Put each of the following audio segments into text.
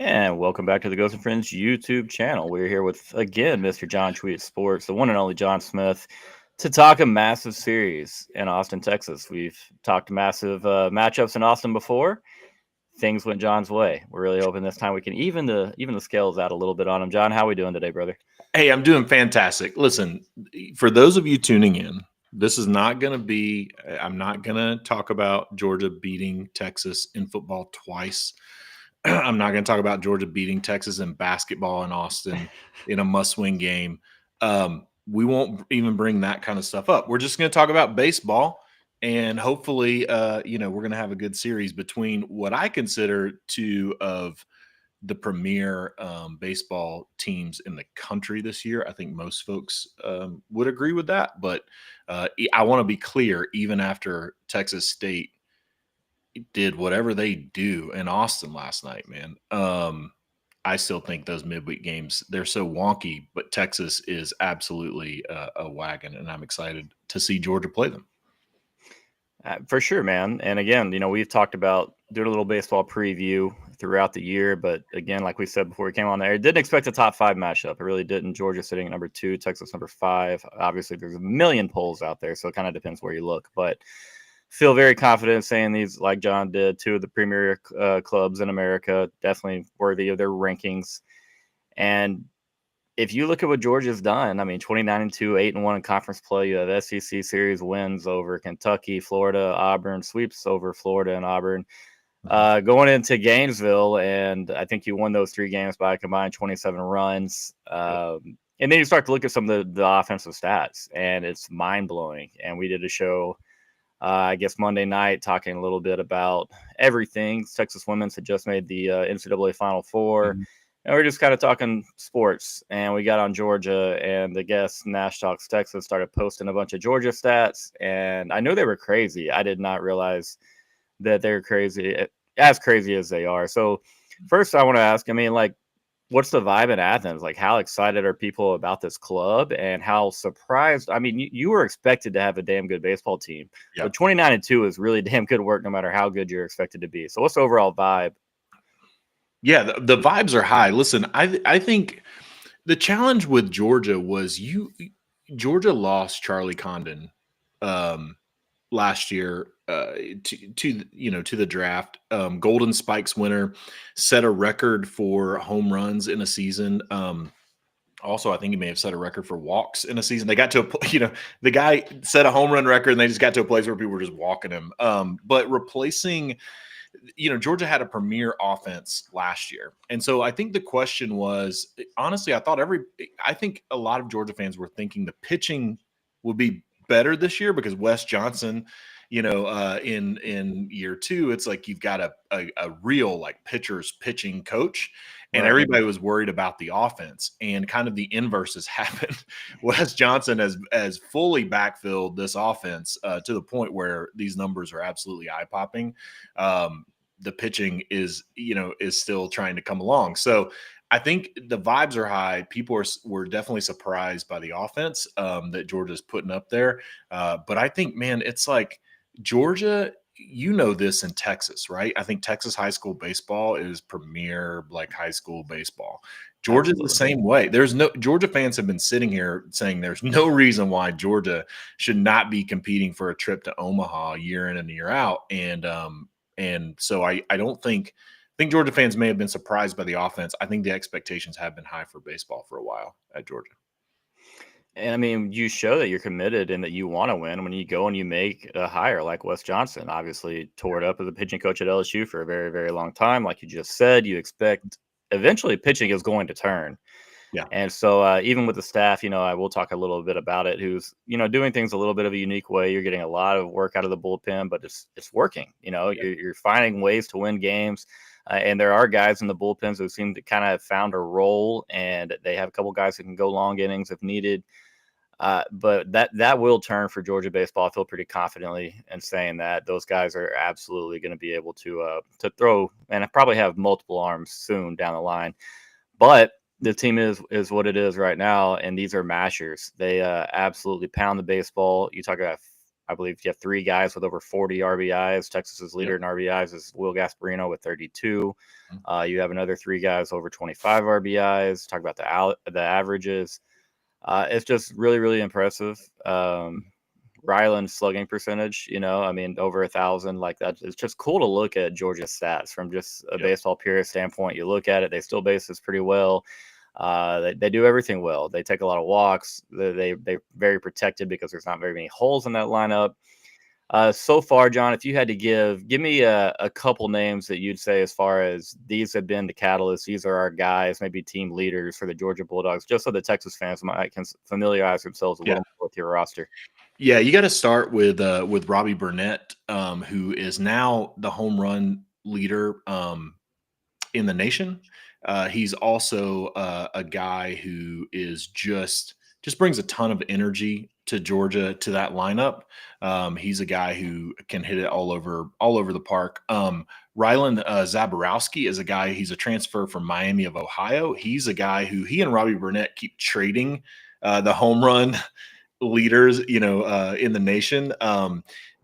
And welcome back to the Ghost and Friends YouTube channel. We're here with, again, Mr. John Tweet Sports, the one and only John Smith, to talk a massive series in Austin, Texas. We've talked massive matchups in Austin before. Things went John's way. We're really hoping this time we can even the scales out a little bit on him. John, how are we doing today, brother? Hey, I'm doing fantastic. Listen, for those of you tuning in, this is not going to be – I'm not going to talk about Georgia beating Texas in football twice. I'm not going to talk about Georgia beating Texas in basketball in Austin in a must-win game. We won't even bring that kind of stuff up. We're just going to talk about baseball, and hopefully, we're going to have a good series between what I consider two of the premier baseball teams in the country this year. I think most folks would agree with that, but I want to be clear, even after Texas State did whatever they do in Austin last night, man. I still think those midweek games, they're so wonky, but Texas is absolutely a wagon, and I'm excited to see Georgia play them. For sure, man. And again, we've talked about doing a little baseball preview throughout the year, but again, like we said before we came on there, didn't expect a top 5 matchup. It really didn't. Georgia sitting at number 2, Texas number 5. Obviously, there's a million polls out there, so it kind of depends where you look, but feel very confident saying these, like John did, 2 of the premier clubs in America, definitely worthy of their rankings. And if you look at what Georgia's done, 29-2, 8-1 in conference play. You have SEC series wins over Kentucky, Florida, Auburn, sweeps over Florida and Auburn. Going into Gainesville, and I think you won those 3 games by a combined 27 runs. And then you start to look at some of the offensive stats, and it's mind-blowing. And we did a show I guess Monday night, talking a little bit about everything. Texas women's had just made the NCAA Final Four. Mm-hmm. And we're just kind of talking sports. And we got on Georgia, and the guest, Nash Talks Texas, started posting a bunch of Georgia stats. And I knew they were crazy. I did not realize that they're crazy as they are. So first I want to ask, what's the vibe in Athens? Like, how excited are people about this club, and how surprised? You were expected to have a damn good baseball team, but 29-2 is really damn good work no matter how good you're expected to be. So what's the overall vibe? Yeah, the vibes are high. Listen, I think the challenge with Georgia was Georgia lost Charlie Condon last year to the draft. Golden Spikes winner, set a record for home runs in a season. Also, I think he may have set a record for walks in a season. They got to the guy set a home run record, and they just got to a place where people were just walking him. But replacing, Georgia had a premier offense last year. And so I think the question was, honestly, I think a lot of Georgia fans were thinking the pitching would be better this year because Wes Johnson, in year 2, it's like you've got a real like pitcher's pitching coach, and everybody was worried about the offense, and kind of the inverse has happened. Wes Johnson has fully backfilled this offense to the point where these numbers are absolutely eye-popping. The pitching is still trying to come along. So I think the vibes are high. People were definitely surprised by the offense that Georgia's putting up there. But I think, man, it's like Georgia, this in Texas, right? I think Texas high school baseball is premier like high school baseball. Georgia's the same way. Georgia fans have been sitting here saying there's no reason why Georgia should not be competing for a trip to Omaha year in and year out. And so I think Georgia fans may have been surprised by the offense. I think the expectations have been high for baseball for a while at Georgia. And you show that you're committed and that you want to win when you go and you make a hire like Wes Johnson. Obviously tore it up as a pitching coach at LSU for a very, very long time. Like you just said, you expect eventually pitching is going to turn. Yeah. And so even with the staff, I will talk a little bit about it, who's, doing things a little bit of a unique way. You're getting a lot of work out of the bullpen, but it's working. You're finding ways to win games. And there are guys in the bullpens who seem to kind of have found a role, and they have a couple guys who can go long innings if needed. But that will turn for Georgia baseball. I feel pretty confidently in saying that those guys are absolutely going to be able to throw and probably have multiple arms soon down the line. But the team is what it is right now, and these are mashers. They absolutely pound the baseball. You talk about, I believe you have 3 guys with over 40 RBIs. Texas's leader in RBIs is Will Gasparino with 32. You have another 3 guys over 25 RBIs. Talk about the averages. It's just really, really impressive. Ryland's slugging percentage, I mean, over 1,000, like that. It's just cool to look at Georgia's stats from just a baseball purist standpoint. You look at it, they still base this pretty well. They do everything well. They take a lot of walks. They're very protected because there's not very many holes in that lineup. So far, John, if you had to give me a couple names that you'd say as far as these have been the catalysts, these are our guys, maybe team leaders for the Georgia Bulldogs, just so the Texas fans can familiarize themselves a little more with your roster. Yeah, you got to start with Robbie Burnett, who is now the home run leader in the nation. He's also a guy who is just brings a ton of energy to Georgia, to that lineup. He's a guy who can hit it all over the park. Ryland Zaborowski is a guy. He's a transfer from Miami of Ohio. He's a guy who he and Robbie Burnett keep trading the home run leaders, in the nation.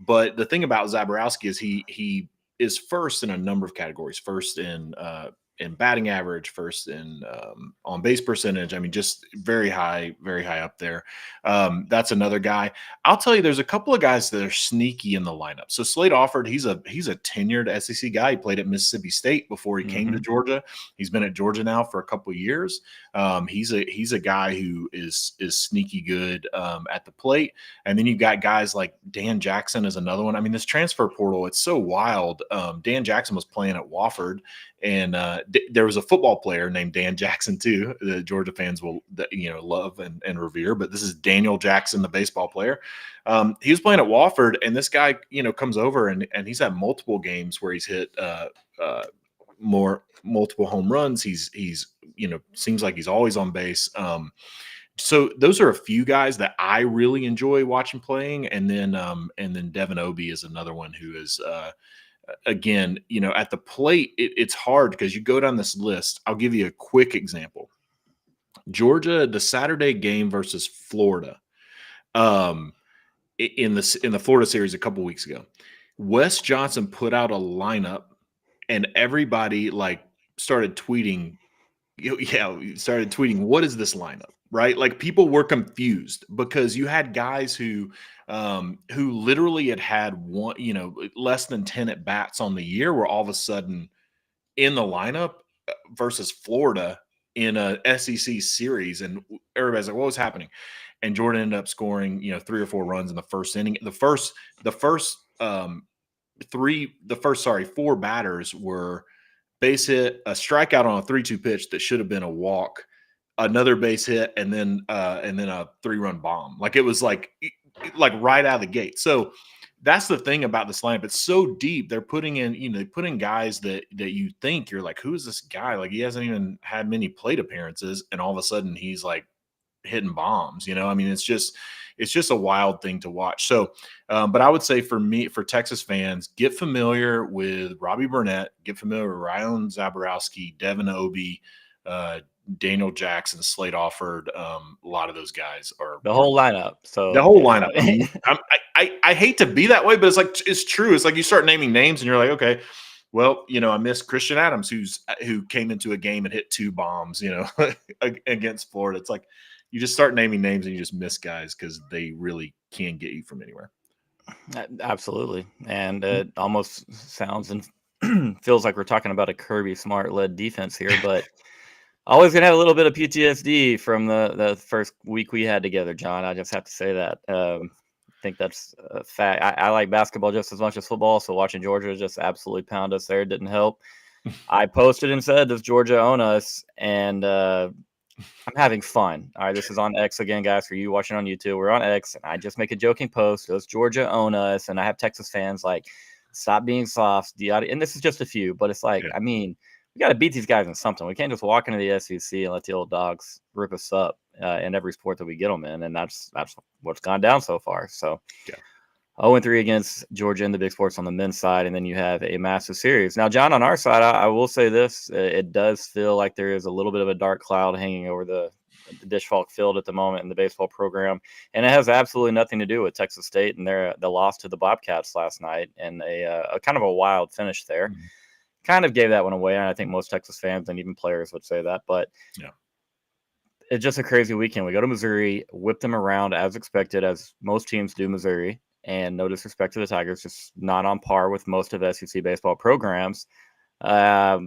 But the thing about Zaborowski is he is first in a number of categories. First in batting average, first in on base percentage. I mean, just very high up there. That's another guy. I'll tell you, there's a couple of guys that are sneaky in the lineup. So Slade Offord, he's a tenured SEC guy. He played at Mississippi State before he came to Georgia. He's been at Georgia now for a couple of years. He's a guy who is sneaky good at the plate. And then you've got guys like Dan Jackson is another one. I mean, this transfer portal, it's so wild. Dan Jackson was playing at Wofford, and there was a football player named Dan Jackson too. The Georgia fans will love and revere. But this is Daniel Jackson, the baseball player. He was playing at Wofford, and this guy comes over and he's had multiple games where he's hit multiple home runs. He's seems like he's always on base. So those are a few guys that I really enjoy watching playing, and then Devin Obie is another one who is again, at the plate, it's hard because you go down this list. I'll give you a quick example. Georgia, the Saturday game versus Florida, in the Florida series a couple weeks ago, Wes Johnson put out a lineup, and everybody started tweeting. Started tweeting, what is this lineup? Right? Like, people were confused because you had guys who literally had one, less than 10 at bats on the year, were all of a sudden in the lineup versus Florida in a SEC series. And everybody's like, what was happening? And Jordan ended up scoring, 3 or 4 runs in the first inning. The first 4 batters were base hit, a strikeout on a 3-2 pitch that should have been a walk, another base hit, and then a 3-run bomb. Like, it was like right out of the gate. So that's the thing about this lineup. It's so deep. They're putting in, they put in guys that you think, you're like, who is this guy? Like, he hasn't even had many plate appearances, and all of a sudden he's like hitting bombs. I mean, it's just a wild thing to watch. So, but I would say for Texas fans, get familiar with Robbie Burnett, get familiar with Ryland Zaborowski, Devin Obie, Daniel Jackson, Slade Offord. A lot of those guys are the whole lineup. So the whole lineup. I mean, I hate to be that way, but it's true. It's like you start naming names and you're like, okay, well, I missed Christian Adams, who came into a game and hit 2 bombs, against Florida. It's like, you just start naming names and you just miss guys because they really can get you from anywhere. Absolutely. And it almost sounds and feels like we're talking about a Kirby Smart led defense here, but always going to have a little bit of PTSD from the first week we had together, John. I just have to say that. I think that's a fact. I like basketball just as much as football, so watching Georgia just absolutely pound us there didn't help. I posted and said, does Georgia own us? And I'm having fun. All right, this is on X again, guys, for you watching on YouTube. We're on X, and I just make a joking post. Does Georgia own us? And I have Texas fans like, Stop being soft. And this is just a few, but it's like, Yeah. I mean, we got to beat these guys in something. We can't just walk into the SEC and let the old dogs rip us up in every sport that we get them in, and that's what's gone down so far. So, Yeah. 0-3 against Georgia in the big sports on the men's side, and then you have a massive series. Now, John, on our side, I will say this: it does feel like there is a little bit of a dark cloud hanging over the Disch Falk field at the moment in the baseball program, and it has absolutely nothing to do with Texas State and the loss to the Bobcats last night, and a kind of a wild finish there. Mm-hmm. Kind of gave that one away, and I think most Texas fans and even players would say that, but yeah. It's just a crazy weekend. We go to Missouri, whip them around as expected, as most teams do Missouri, and no disrespect to the Tigers, just not on par with most of SEC baseball programs. But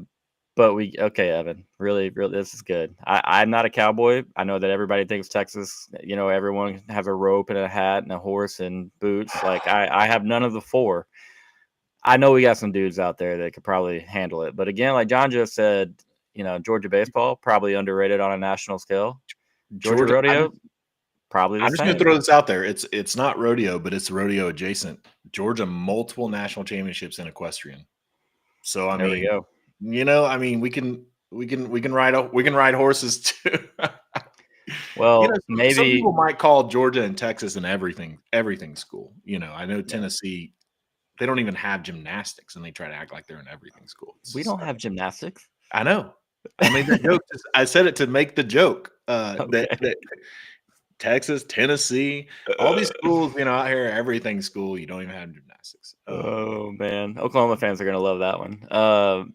Evan, really, this is good. I'm not a cowboy. I know that everybody thinks Texas, everyone has a rope and a hat and a horse and boots. Like I have none of the four. I know we got some dudes out there that could probably handle it. But again, like John just said, Georgia baseball, probably underrated on a national scale. Georgia rodeo, probably the I'm just same. going to throw this out there. It's not rodeo, but it's rodeo adjacent. Georgia, multiple national championships in equestrian. So I There we go. we can ride horses too. Well, some maybe people might call Georgia and Texas an everything school. I know Tennessee, they don't even have gymnastics, and they try to act like they're an everything school. We don't have gymnastics. I know. I made that joke. I said it to make the joke. Okay. That Texas, Tennessee, all these schools, out here, everything school, you don't even have gymnastics. Oh man, Oklahoma fans are gonna love that one.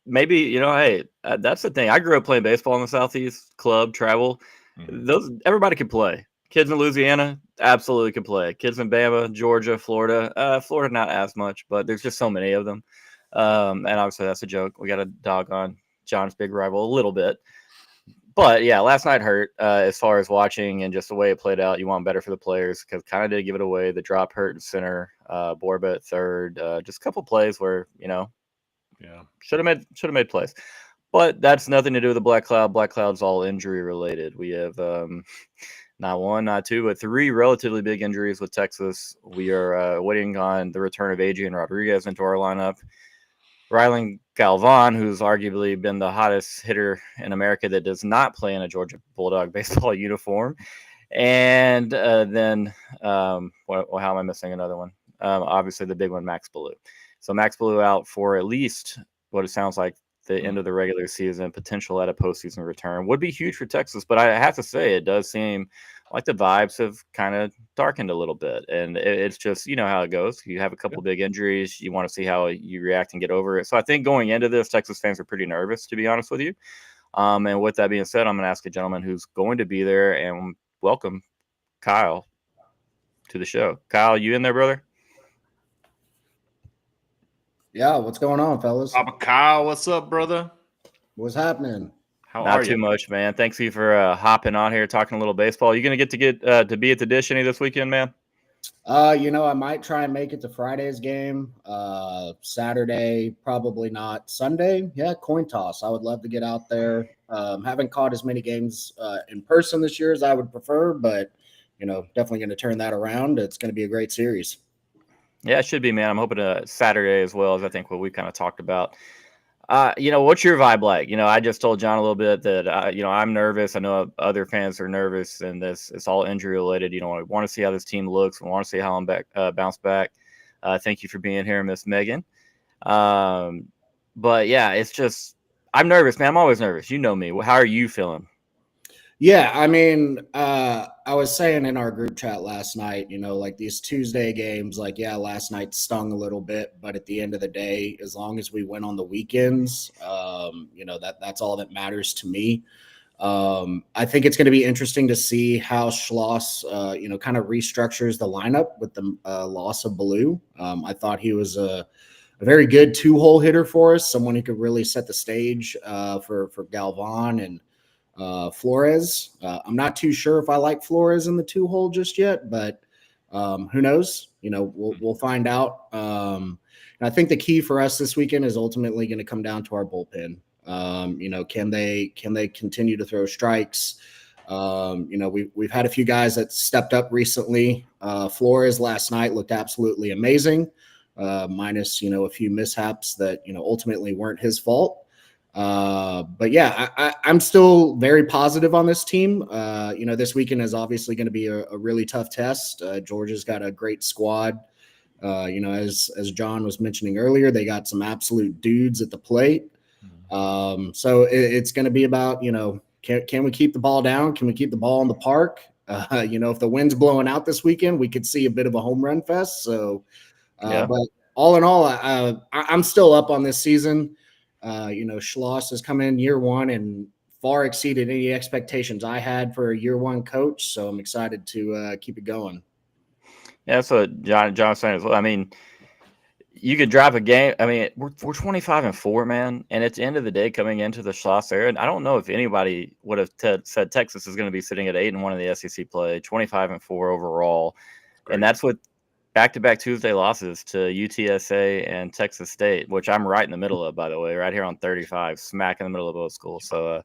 Maybe hey, that's the thing. I grew up playing baseball in the Southeast, club, travel. Mhm. Everybody could play. Kids in Louisiana absolutely could play. Kids in Bama, Georgia, Florida. Florida not as much, but there's just so many of them. And obviously that's a joke. We got a dog on John's big rival a little bit. But yeah, last night hurt as far as watching and just the way it played out. You want better for the players because kind of did give it away. The drop hurt in center, Borba at third, just a couple plays where should have made plays. But that's nothing to do with the Black Cloud. Black Cloud's all injury related. We have not one, not two, but three relatively big injuries with Texas. We are waiting on the return of Adrian Rodriguez into our lineup. Rylan Galvan, who's arguably been the hottest hitter in America that does not play in a Georgia Bulldog baseball uniform. And then, how am I missing another one? Obviously, the big one, Max Ballou. So Max Ballou out for at least what it sounds like the end of the regular season, potential at a postseason return would be huge for Texas. But I have to say, it does seem like the vibes have kind of darkened a little bit. And it's just, how it goes. You have a couple big injuries. You want to see how you react and get over it. So I think going into this, Texas fans are pretty nervous, to be honest with you. And with that being said, I'm going to ask a gentleman who's going to be there and welcome Kyle to the show. Kyle, you in there, brother? Yeah, what's going on, fellas? Papa Kyle, what's up, brother? What's happening? How Not are too you? much, man. Thanks you for hopping on here, talking a little baseball. You going to get to be at the Dish any this weekend, man? I might try and make it to Friday's game. Saturday, probably not. Sunday, yeah, coin toss. I would love to get out there. Haven't caught as many games in person this year as I would prefer, but definitely going to turn that around. It's going to be a great series. Yeah, it should be, man. I'm hoping Saturday as well, as I think what we kind of talked about. What's your vibe like? I just told John a little bit that, I'm nervous. I know other fans are nervous, and it's all injury related. I want to see how this team looks. We want to see how I'm bounce back. Thank you for being here, Miss Megan. But yeah, it's just, I'm nervous, man. I'm always nervous. You know me. How are you feeling? Yeah, I mean, I was saying in our group chat last night, like these Tuesday games, like, yeah, last night stung a little bit, but at the end of the day, as long as we win on the weekends, that's all that matters to me. I think it's going to be interesting to see how Schloss, kind of restructures the lineup with the loss of Ballou. I thought he was a very good two-hole hitter for us, someone who could really set the stage for Galvan and Flores. I'm not too sure if I like Flores in the two hole just yet, but who knows? We'll find out. And I think the key for us this weekend is ultimately going to come down to our bullpen. Can they continue to throw strikes? We've had a few guys that stepped up recently. Flores last night looked absolutely amazing. minus, a few mishaps that, ultimately weren't his fault. But yeah, I'm still very positive on this team. This weekend is obviously going to be a really tough test. Georgia's got a great squad. As John was mentioning earlier, they got some absolute dudes at the plate. So it's going to be about, can we keep the ball down? Can we keep the ball in the park? If the wind's blowing out this weekend, we could see a bit of a home run fest. So, Yeah. but all in all, I'm still up on this season. Schloss has come in year one and far exceeded any expectations I had for a year one coach. So I'm excited to keep it going. Yeah, that's what John was saying as well. I mean, you could drop a game. I mean, we're 25-4, man. And at the end of the day, coming into the Schloss era, and I don't know if anybody would have said Texas is going to be sitting at 8-1 in the SEC play, 25-4 overall. Great. And that's with back-to-back Tuesday losses to UTSA and Texas State, which I'm right in the middle of, by the way, right here on 35, smack in the middle of both schools. So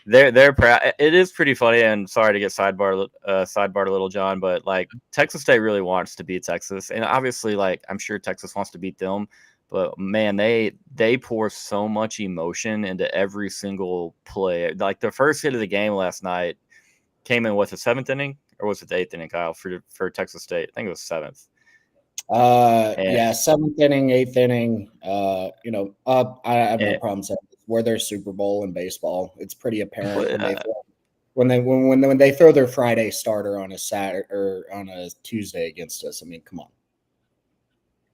they're proud. It is pretty funny, and sorry to get sidebarred a little, John, but like Texas State really wants to beat Texas, and obviously, like I'm sure Texas wants to beat them, but man, they pour so much emotion into every single play. Like the first hit of the game last night came in the seventh inning, or was it the eighth inning, Kyle, for Texas State? I think it was seventh. Seventh inning, eighth inning. I have no problem saying we're their Super Bowl in baseball. It's pretty apparent when they throw their Friday starter on a Saturday or on a Tuesday against us. I mean, come on.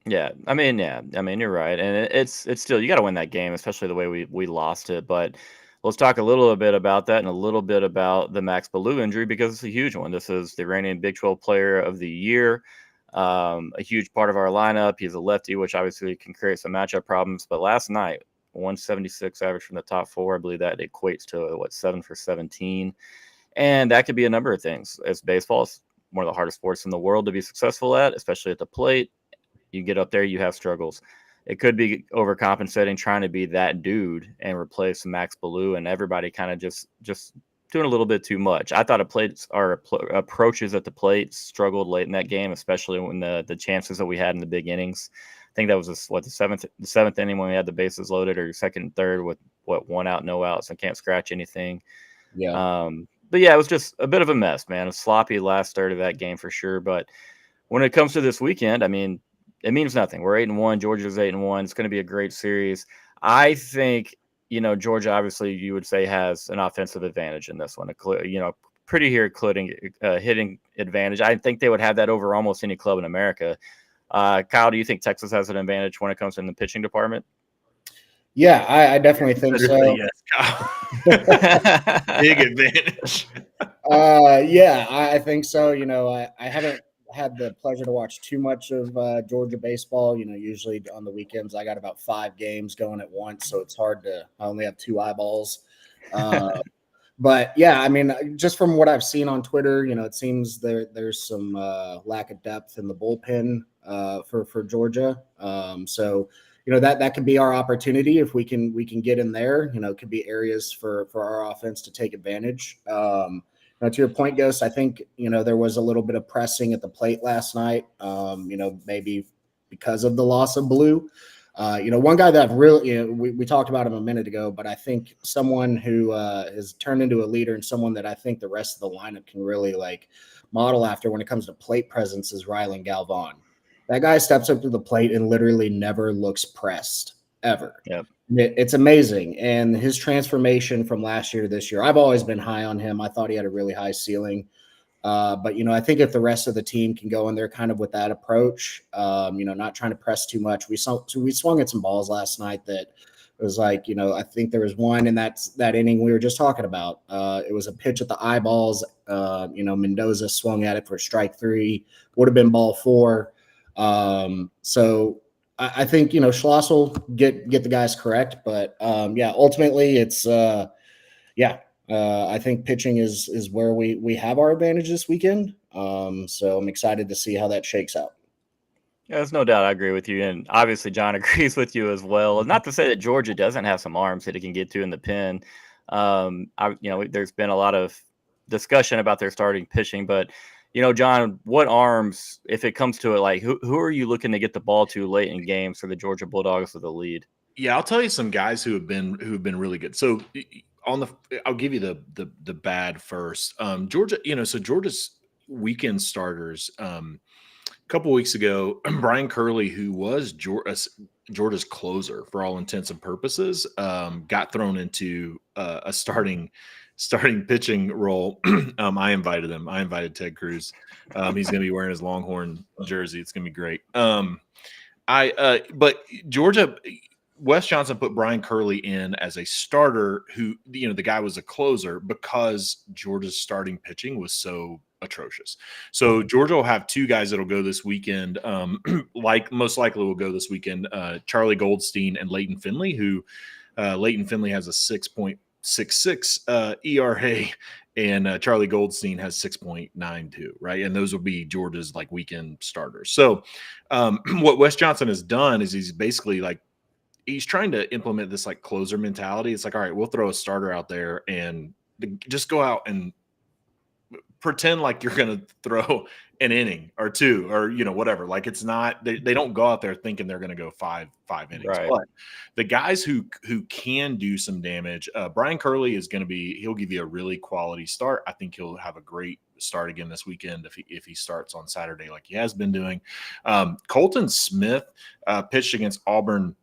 Yeah, I mean, you're right, and it's still, you got to win that game, especially the way we lost it. But let's talk a little bit about that and a little bit about the Max Ballou injury, because it's a huge one. This is the reigning Big 12 Player of the Year. A huge part of our lineup. He's a lefty, which obviously can create some matchup problems. But last night, 176 average from the top four. I believe that equates to 7 for 17. And that could be a number of things. As baseball is one of the hardest sports in the world to be successful at, especially at the plate. You get up there, you have struggles. It could be overcompensating, trying to be that dude and replace Max Ballou, and everybody kind of just doing a little bit too much. I thought approaches at the plate struggled late in that game, especially when the chances that we had in the big innings. I think that was the seventh inning when we had the bases loaded, or second and third with one out, no outs, and can't scratch anything. Yeah. But yeah, it was just a bit of a mess, man. A sloppy last third of that game for sure. But when it comes to this weekend, I mean, it means nothing. We're 8-1. Georgia's 8-1. It's going to be a great series. I think, Georgia, obviously, you would say has an offensive advantage in this one. Pretty hitting advantage. I think they would have that over almost any club in America. Kyle, do you think Texas has an advantage when it comes in the pitching department? Yeah, I definitely think so. Yes, Kyle. Big advantage. Yeah, I think so. I haven't had the pleasure to watch too much of Georgia baseball. Usually on the weekends I got about 5 games going at once, so it's hard to. I only have 2 eyeballs. But yeah, I mean, just from what I've seen on Twitter, it seems there's some lack of depth in the bullpen for Georgia. So that could be our opportunity if we can get in there. It could be areas for our offense to take advantage. To your point, Ghost, I think, there was a little bit of pressing at the plate last night, maybe because of the loss of Blue. One guy that I've really, we talked about him a minute ago, but I think someone who has turned into a leader and someone that I think the rest of the lineup can really model after when it comes to plate presence is Rylan Galvan. That guy steps up to the plate and literally never looks pressed, ever. Yep. It's amazing. And his transformation from last year to this year, I've always been high on him. I thought he had a really high ceiling. But I think if the rest of the team can go in there kind of with that approach, not trying to press too much. We swung at some balls last night that was I think there was one in that inning we were just talking about. It was a pitch at the eyeballs. Mendoza swung at it for strike 3, would have been ball 4. So I think, Schloss will get the guys correct, but ultimately it's I think pitching is where we have our advantage this weekend. So I'm excited to see how that shakes out. Yeah, there's no doubt. I agree with you. And obviously John agrees with you as well. Not to say that Georgia doesn't have some arms that it can get to in the pen. There's been a lot of discussion about their starting pitching, but John, what arms, if it comes to it, like who are you looking to get the ball to late in games for the Georgia Bulldogs with the lead? Yeah, I'll tell you some guys who have been really good. So I'll give you the bad first. Georgia, so Georgia's weekend starters. A couple weeks ago, Brian Curley, who was Georgia's closer for all intents and purposes, got thrown into a starting pitching role. I invited him. I invited Ted Cruz. He's going to be wearing his Longhorn jersey. It's going to be great. But Georgia, Wes Johnson put Brian Curley in as a starter who, the guy was a closer because Georgia's starting pitching was so atrocious. So Georgia will have two guys that'll go this weekend, like most likely will go this weekend, Charlie Goldstein and Leighton Finley, who Leighton Finley has a 6.66 ERA and Charlie Goldstein has 6.92, right? And those will be Georgia's like weekend starters. So what Wes Johnson has done is he's basically like, he's trying to implement this like closer mentality. It's like, all right, we'll throw a starter out there and just go out and pretend like you're going to throw an inning or two or, whatever. Like it's not, they don't go out there thinking they're going to go five innings. Right. But the guys who can do some damage, Brian Curley is going to he'll give you a really quality start. I think he'll have a great start again this weekend if he starts on Saturday like he has been doing. Colton Smith pitched against Auburn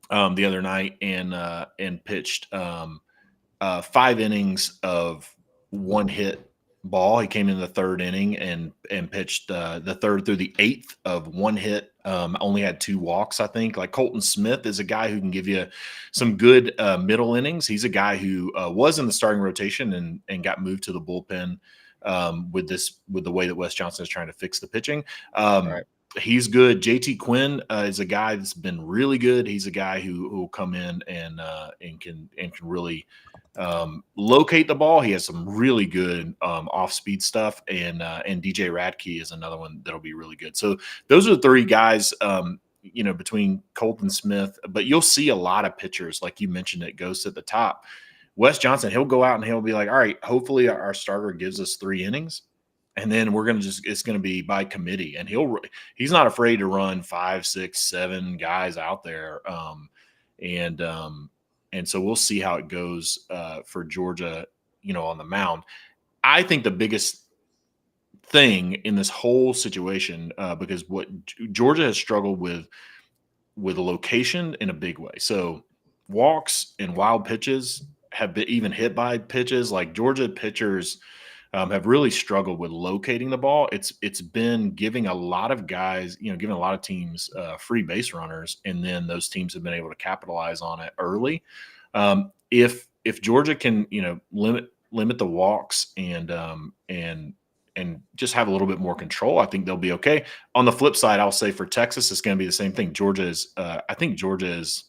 the other night and pitched 5 innings of one hit ball. He came in the third inning and pitched the third through the eighth of one hit. Only had 2 walks, I think. Like Colton Smith is a guy who can give you some good middle innings. He's a guy who was in the starting rotation and got moved to the bullpen with the way that Wes Johnson is trying to fix the pitching. Right. He's good. JT Quinn is a guy that's been really good. He's a guy who will come in and can really locate the ball. He has some really good off-speed stuff, and DJ Radke is another one that'll be really good. So those are the 3 guys, between Colton Smith. But you'll see a lot of pitchers, like you mentioned, it goes at the top. Wes Johnson, he'll go out and he'll be like, all right, hopefully our starter gives us 3 innings. And then it's going to be by committee, and he's not afraid to run 5, 6, 7 guys out there. And so we'll see how it goes for Georgia, on the mound. I think the biggest thing in this whole situation, because what Georgia has struggled with a location in a big way. So walks and wild pitches have been even hit by pitches. Like Georgia pitchers have really struggled with locating the ball. It's been giving a lot of guys, giving a lot of teams free base runners, and then those teams have been able to capitalize on it early. If Georgia can, limit the walks and just have a little bit more control, I think they'll be okay. On the flip side, I'll say for Texas, it's going to be the same thing. I think Georgia is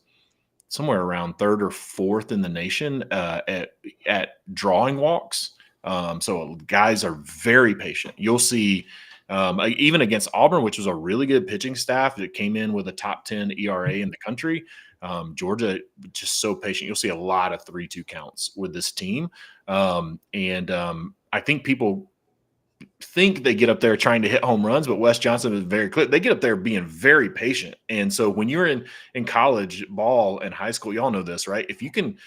somewhere around 3rd or 4th in the nation at drawing walks. So guys are very patient. You'll see even against Auburn, which was a really good pitching staff that came in with a top 10 ERA in the country. Georgia just so patient. You'll see a lot of 3-2 counts with this team. I think people think they get up there trying to hit home runs, but Wes Johnson is very clear. They get up there being very patient. And so when you're in college ball and high school, y'all know this, right? If you can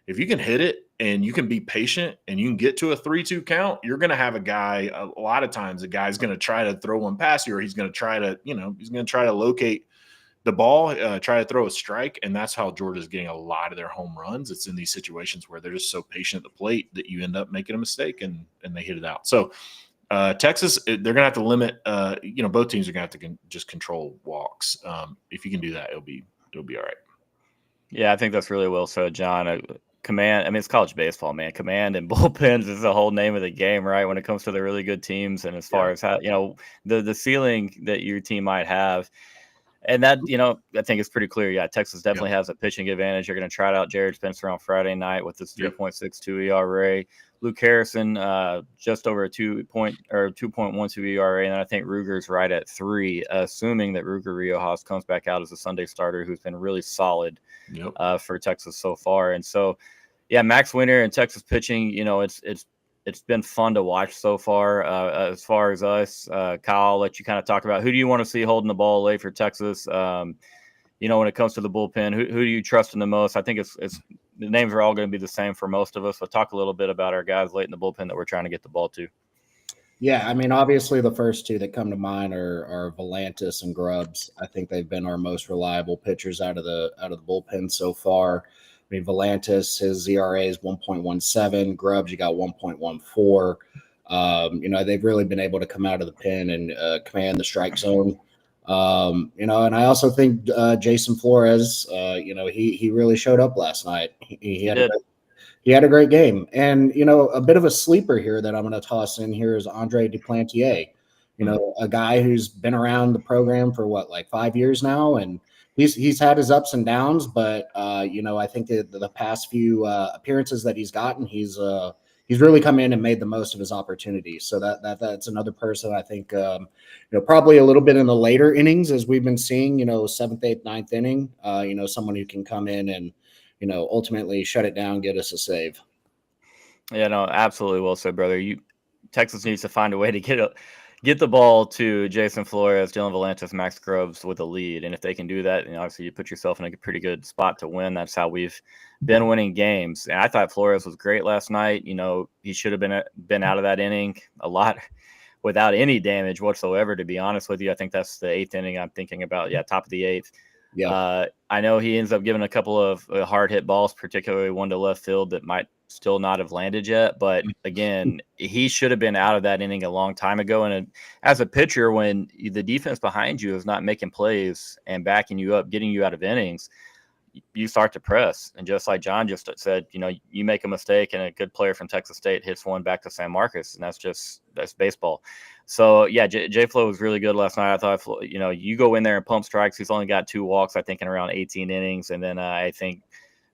hit it and you can be patient and you can get to a 3-2 count, you're going to have a guy. A lot of times, a guy's going to try to throw one past you, or he's going to try to locate the ball, try to throw a strike. And that's how Georgia's getting a lot of their home runs. It's in these situations where they're just so patient at the plate that you end up making a mistake and they hit it out. So Texas, they're going to have to limit, both teams are going to have to just control walks. If you can do that, it'll be all right. Yeah, I think that's really well said, John. Command, I mean, it's college baseball, man. Command and bullpens is the whole name of the game, right? When it comes to the really good teams, and as far as how, the ceiling that your team might have. And that, I think it's pretty clear. Yeah, Texas definitely has a pitching advantage. You're going to try out Jared Spencer on Friday night with his 3.62 ERA. Luke Harrison, just over a 2.12 ERA, and I think Ruger's right at 3, assuming that Ruger Riojas comes back out as a Sunday starter, who's been really solid for Texas so far. And so, yeah, Max Winter and Texas pitching, it's it's been fun to watch so far. As far as us, Kyle, I'll let you kind of talk about who do you want to see holding the ball late for Texas. When it comes to the bullpen, who do you trust in the most? I think it's the names are all going to be the same for most of us. But talk a little bit about our guys late in the bullpen that we're trying to get the ball to. Yeah, I mean, obviously the first two that come to mind are Volantis and Grubbs. I think they've been our most reliable pitchers out of the bullpen so far. I mean, Volantis, his ERA is 1.17. Grubbs, you got 1.14. They've really been able to come out of the pen and command the strike zone. And I also think Jason Flores, he really showed up last night. He had a great game. And, a bit of a sleeper here that I'm going to toss in here is Andre Duplantier, a guy who's been around the program for 5 years now. And he's had his ups and downs, but, I think that the past few appearances that he's gotten, he's really come in and made the most of his opportunities. So that's another person I think, probably a little bit in the later innings as we've been seeing, 7th, 8th, 9th inning, someone who can come in and, ultimately shut it down, get us a save. Yeah, no, absolutely well said, brother. Texas needs to find a way to get the ball to Jason Flores, Dylan Volantis, Max Grubbs with a lead. And if they can do that, obviously you put yourself in a pretty good spot to win. That's how we've been winning games. And I thought Flores was great last night. He should have been out of that inning a lot without any damage whatsoever, to be honest with you. I think that's the 8th inning I'm thinking about. Yeah, top of the 8th. Yeah. I know he ends up giving a couple of hard hit balls, particularly one to left field that might still not have landed yet. But again, he should have been out of that inning a long time ago. And as a pitcher, when the defense behind you is not making plays and backing you up, getting you out of innings, you start to press. And just like John just said, you make a mistake and a good player from Texas State hits one back to San Marcos, and that's baseball. So yeah, J Flo was really good last night. I thought, you go in there and pump strikes. He's only got 2 walks, I think, in around 18 innings. And then I think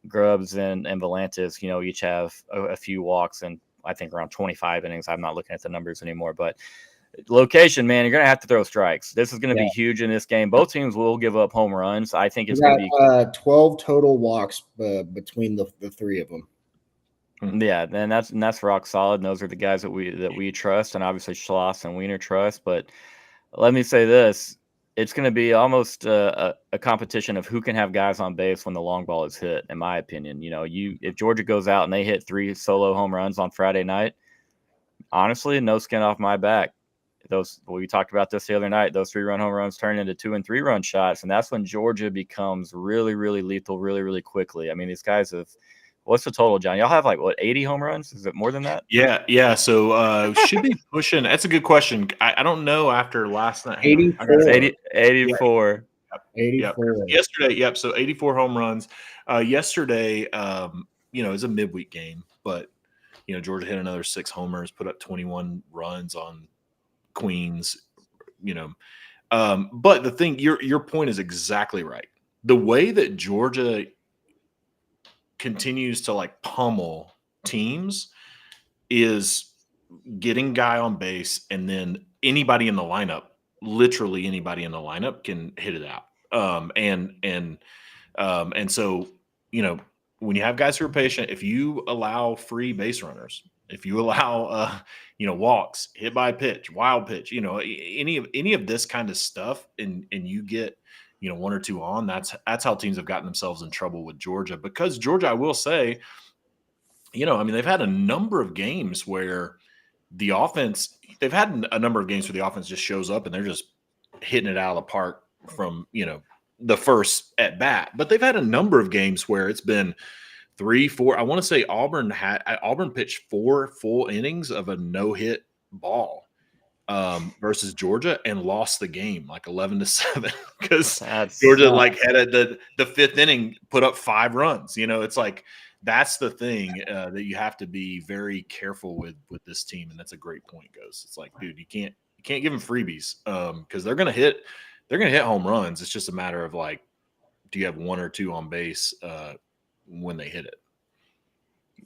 Grubbs and Volantis, each have a few walks and I think around 25 innings. I'm not looking at the numbers anymore, but location, man, you're going to have to throw strikes. This is going to be huge in this game. Both teams will give up home runs. I think it's going to be 12 total walks between the 3 of them. Yeah, and that's rock solid. And those are the guys that we trust, and obviously Schloss and Wiener trust. But let me say this: it's going to be almost a competition of who can have guys on base when the long ball is hit. In my opinion, if Georgia goes out and they hit 3 solo home runs on Friday night, honestly, no skin off my back. We talked about this the other night. Those 3-run home runs turn into 2- and 3-run shots, and that's when Georgia becomes really, really lethal, really, really quickly. I mean, these guys have. What's the total, John? Y'all have 80 home runs? Is it more than that? Yeah. So should be pushing. That's a good question. I don't know after last night. 84. 84. Yeah. 84. Yesterday, yep. So 84 home runs. Yesterday, it's a midweek game, but Georgia hit another 6 homers, put up 21 runs on Queens. But the thing, your point is exactly right. The way that Georgia continues to pummel teams is getting guy on base, and then anybody in the lineup, literally anybody in the lineup, can hit it out. And so when you have guys who are patient, if you allow free base runners, if you allow walks, hit by pitch, wild pitch, any of this kind of stuff, and you get 1 or 2 on, that's how teams have gotten themselves in trouble with Georgia. Because Georgia, I will say, they've had a number of games where the offense just shows up and they're just hitting it out of the park from, the first at bat. But they've had a number of games where it's been 3, 4. I want to say Auburn pitched 4 full innings of a no-hit ball versus Georgia and lost the game 11-7 because Georgia had the 5th inning, put up 5 runs. It's that's the thing that you have to be very careful with this team, and that's a great point, Ghost. It's dude, you can't give them freebies because they're gonna hit home runs. It's just a matter of do you have 1 or 2 on base when they hit it?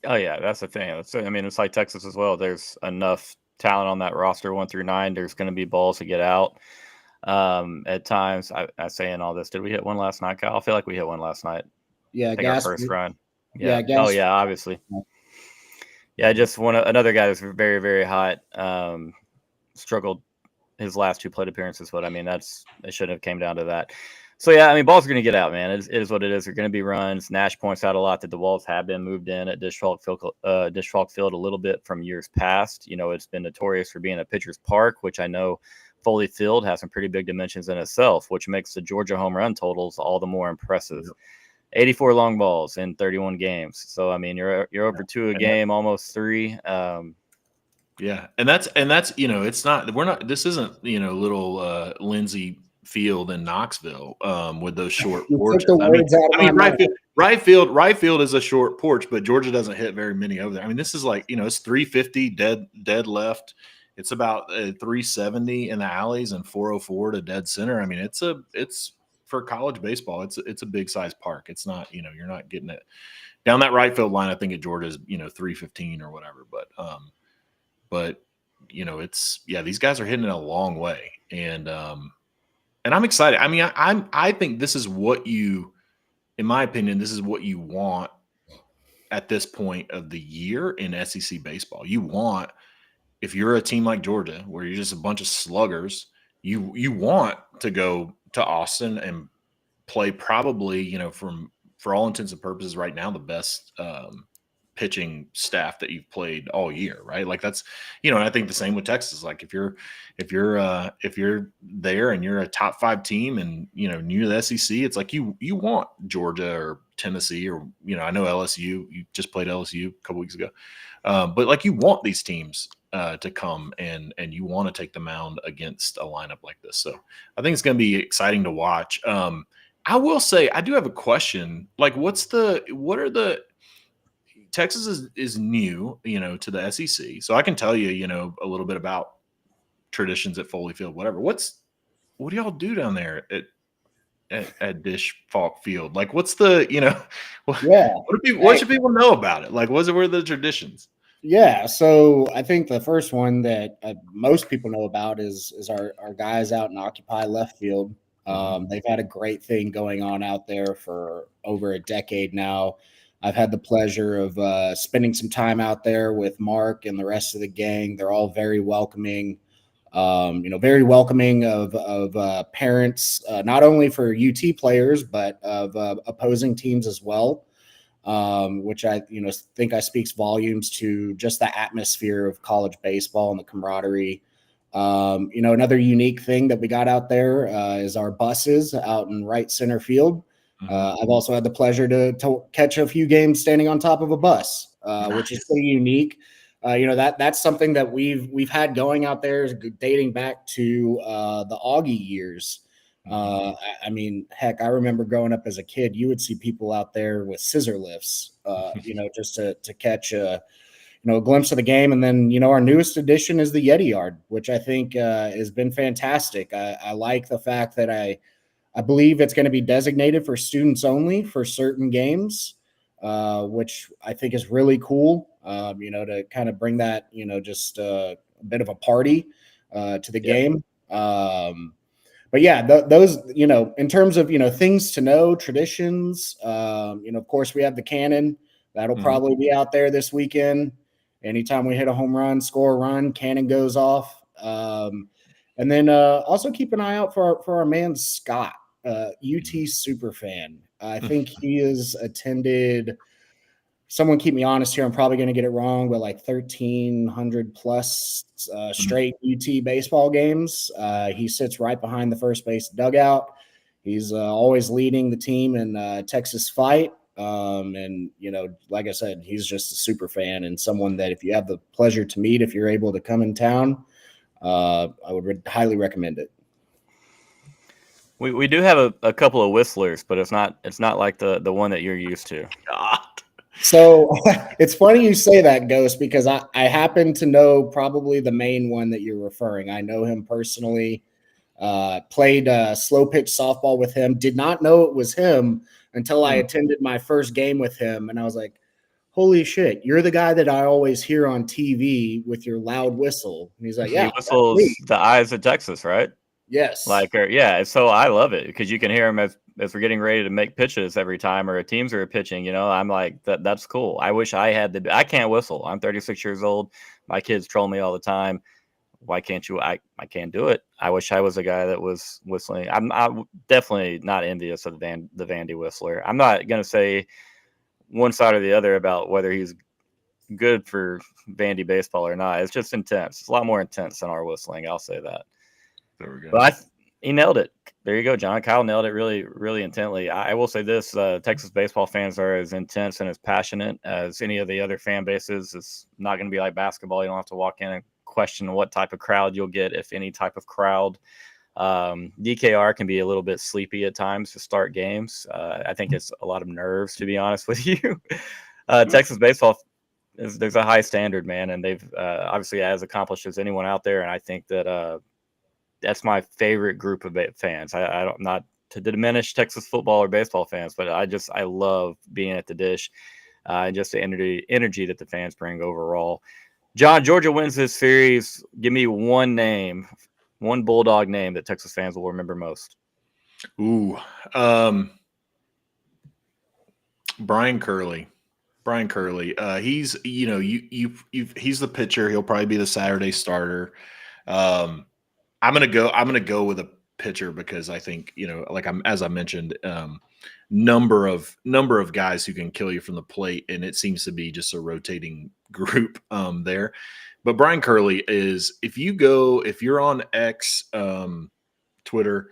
Oh yeah, that's the thing. It's like Texas as well. There's enough talent on that roster 1 through 9. There's going to be balls to get out. At times, I say in all this, did we hit one last night, Kyle? I feel like we hit one last night. Yeah, our first run. Yeah. Oh yeah, obviously. Yeah, just another guy that's very, very hot. Struggled his last 2 plate appearances, but I mean it shouldn't have came down to that. So yeah, I mean balls are going to get out, man. It is what it is. They're going to be runs. Nash points out a lot that the walls have been moved in at Disch Field a little bit from years past. You know, it's been notorious for being a pitcher's park, which I know Foley Field has some pretty big dimensions in itself, which makes the Georgia home run totals all the more impressive. Yep. 84 long balls in 31 games. So I mean, you're over 2 a game, almost 3. Yeah, and that's it's not this isn't little Lindsay Field in Knoxville with those short porches. Right field is a short porch, but Georgia doesn't hit very many over there. I mean, this is like it's 350 dead left. It's about 370 in the alleys and 404 to dead center. I mean, it's for college baseball. It's a big size park. It's not you're not getting it down that right field line. I think at Georgia is 315 or whatever, but these guys are hitting it a long way, and I'm excited. I mean, I think this is what in my opinion, this is what you want at this point of the year in SEC baseball. You want, if you're a team like Georgia, where you're just a bunch of sluggers, you want to go to Austin and play probably, for all intents and purposes right now, the best pitching staff that you've played all year, right? Like that's, and I think the same with Texas. Like if you're there and you're a top 5 team and new to the SEC, it's like you want Georgia or Tennessee or I know LSU. You just played LSU a couple weeks ago, but like you want these teams to come and you want to take the mound against a lineup like this. So I think it's going to be exciting to watch. I will say I do have a question. Like, Texas is new, to the SEC. So I can tell you, a little bit about traditions at Foley Field, whatever. What do y'all do down there at Disch Field? Like, what's the, what should people know about it? Like, what are the traditions? Yeah, so I think the first one that most people know about is our guys out in Occupy Left Field. They've had a great thing going on out there for over a decade now. I've had the pleasure of spending some time out there with Mark and the rest of the gang. They're all very welcoming, very welcoming of parents, not only for UT players, but of opposing teams as well, which I, think speaks volumes to just the atmosphere of college baseball and the camaraderie. Another unique thing that we got out there is our buses out in right center field. I've also had the pleasure to catch a few games standing on top of a bus, which is pretty unique. That's something that we've had going out there dating back to the Augie years. I mean, heck, I remember growing up as a kid, you would see people out there with scissor lifts, just to catch a glimpse of the game. And then, our newest addition is the Yeti Yard, which I think has been fantastic. I like the fact that I believe it's going to be designated for students only for certain games, which I think is really cool, to kind of bring that, just a bit of a party to the game. But yeah, those, in terms of, things to know, traditions, of course, we have the cannon. That'll probably be out there this weekend. Anytime we hit a home run, score a run, cannon goes off. And then also keep an eye out for our man, Scott. UT super fan. I think he has attended, someone keep me honest here, I'm probably going to get it wrong, but like 1,300 plus straight UT baseball games. He sits right behind the first base dugout. He's always leading the team in Texas fight. And, like I said, he's just a super fan and someone that if you have the pleasure to meet, if you're able to come in town, I would highly recommend it. We do have a couple of whistlers, but it's not like the one that you're used to. God. So it's funny you say that, Ghost, because I happen to know probably the main one that you're referring. I know him personally, played slow pitch softball with him, did not know it was him until I attended my first game with him. And I was like, holy shit, you're the guy that I always hear on TV with your loud whistle. And he's like, yeah. He whistles the Eyes of Texas, right? Yes. So I love it because you can hear him as as we're getting ready to make pitches every time or teams are pitching, I'm like, that's cool. I wish I had I can't whistle. I'm 36 years old. My kids troll me all the time. Why can't you? I can't do it. I wish I was a guy that was whistling. I'm definitely not envious of the Vandy whistler. I'm not going to say one side or the other about whether he's good for Vandy baseball or not. It's just intense. It's a lot more intense than our whistling. I'll say that. There we go. But he nailed it. There you go, John. Kyle nailed it really, really intently. I will say this: Texas baseball fans are as intense and as passionate as any of the other fan bases. It's not going to be like basketball. You don't have to walk in and question what type of crowd you'll get, if any type of crowd. DKR can be a little bit sleepy at times to start games. I think it's a lot of nerves, to be honest with you. Texas baseball, there's a high standard, man, and they've obviously as accomplished as anyone out there. And I think that that's my favorite group of fans. I don't, not to diminish Texas football or baseball fans, but I love being at the Dish, and just the energy that the fans bring overall. John, Georgia wins this series. Give me one name, one Bulldog name that Texas fans will remember most. Ooh, Brian Curley. He's he's the pitcher. He'll probably be the Saturday starter. I'm gonna go with a pitcher because I think as I mentioned, number of guys who can kill you from the plate, and it seems to be just a rotating group there. But Brian Curley is if you're on X, Twitter,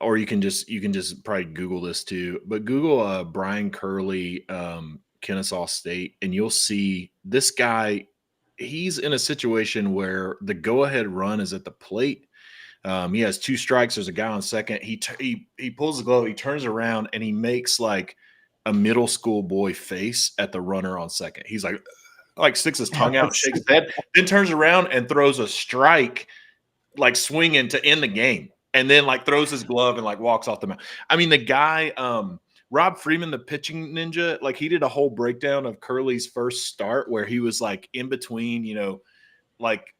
or you can just probably Google this too. But Google Brian Curley, Kennesaw State, and you'll see this guy. He's in a situation where the go-ahead run is at the plate. He has 2 strikes. There's a guy on second. He pulls the glove. He turns around and he makes like a middle school boy face at the runner on second. He's like sticks his tongue out, shakes his head, then turns around and throws a strike, like swinging to end the game, and then like throws his glove and like walks off the mound. I mean, the guy, Rob Freeman, the pitching ninja, like he did a whole breakdown of Curley's first start where he was like in between, like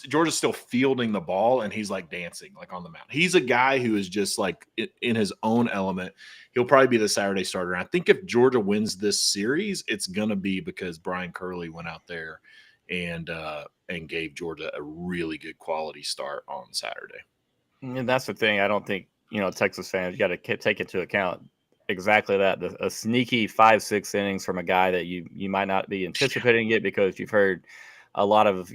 Georgia's still fielding the ball and he's like dancing like on the mound. He's a guy who is just like in his own element. He'll probably be the Saturday starter. And I think if Georgia wins this series, it's going to be because Brian Curley went out there and gave Georgia a really good quality start on Saturday. And that's the thing. I don't think, Texas fans, you got to take into account exactly that. A sneaky 5-6 innings from a guy that you might not be anticipating it because you've heard a lot of,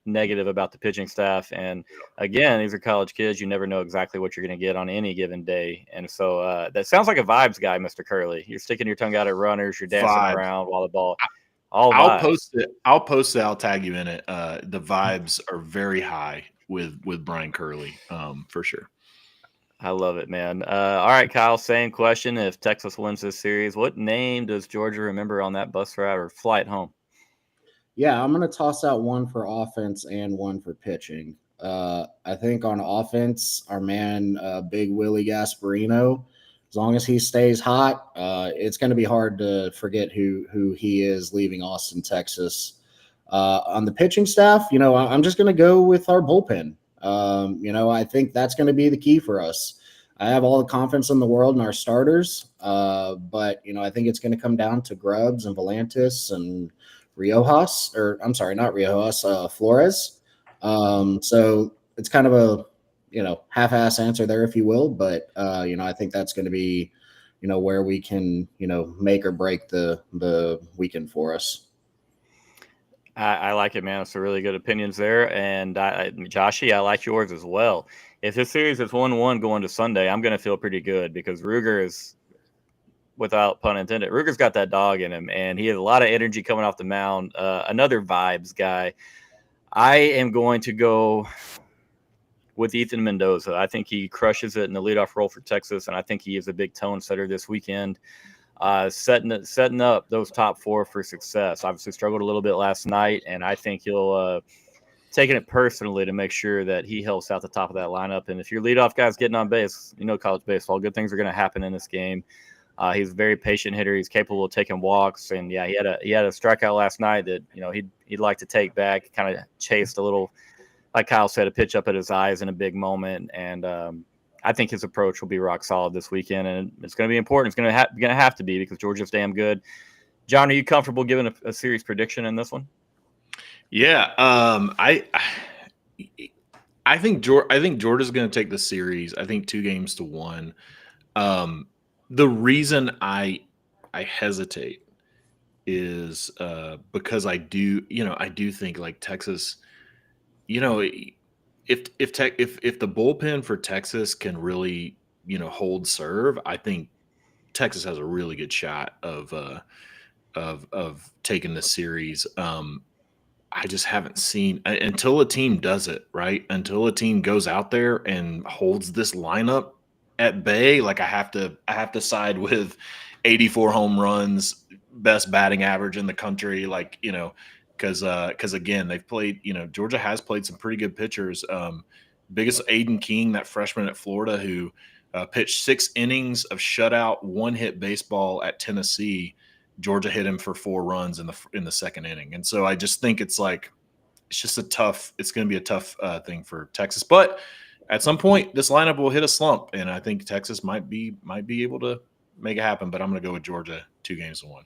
negative about the pitching staff. And again, these are college kids. You never know exactly what you're going to get on any given day. And so that sounds like a vibes guy, Mr. Curley. You're sticking your tongue out at runners. You're dancing around while the ball. I'll post it. I'll tag you in it. The vibes are very high with Brian Curley, for sure. I love it, man. All right, Kyle, same question. If Texas wins this series, what name does Georgia remember on that bus ride or flight home? Yeah, I'm going to toss out one for offense and one for pitching. I think on offense, our man, Big Willie Gasparino, as long as he stays hot, it's going to be hard to forget who he is leaving Austin, Texas. On the pitching staff, I'm just going to go with our bullpen. I think that's going to be the key for us. I have all the confidence in the world in our starters, but, I think it's going to come down to Grubbs and Volantis and Flores. So it's kind of a, half-ass answer there, if you will. But, I think that's going to be, where we can, make or break the weekend for us. I like it, man. It's a really good opinions there. And Joshy, I like yours as well. If this series is 1-1 going to Sunday, I'm going to feel pretty good because Ruger is, without pun intended, Ruger's got that dog in him, and he has a lot of energy coming off the mound. Another vibes guy. I am going to go with Ethan Mendoza. I think he crushes it in the leadoff role for Texas, and I think he is a big tone setter this weekend, setting up those top 4 for success. Obviously struggled a little bit last night, and I think he'll taking it personally to make sure that he helps out the top of that lineup. And if your leadoff guy's getting on base, college baseball, good things are going to happen in this game. He's a very patient hitter. He's capable of taking walks, and yeah, he had a strikeout last night that he'd like to take back. Kind of chased a little, like Kyle said, a pitch up at his eyes in a big moment. And I think his approach will be rock solid this weekend, and it's going to be important. It's going to have to be because Georgia's damn good. John, are you comfortable giving a series prediction in this one? Yeah, I think Georgia's going to take the series. I think 2-1. The reason I hesitate is because I do think like Texas, if the bullpen for Texas can really hold serve, I think Texas has a really good shot of taking the series. I just haven't seen until a team does it, right? Until a team goes out there and holds this lineup at bay. Like I have to side with 84 home runs, best batting average in the country. Like, because again, they've played, Georgia has played some pretty good pitchers. Biggest Aiden King, that freshman at Florida who pitched 6 innings of shutout, 1-hit baseball at Tennessee. Georgia hit him for 4 runs in the second inning. And so I just think it's going to be a tough thing for Texas. But at some point, this lineup will hit a slump, and I think Texas might be able to make it happen. But I'm going to go with Georgia 2-1.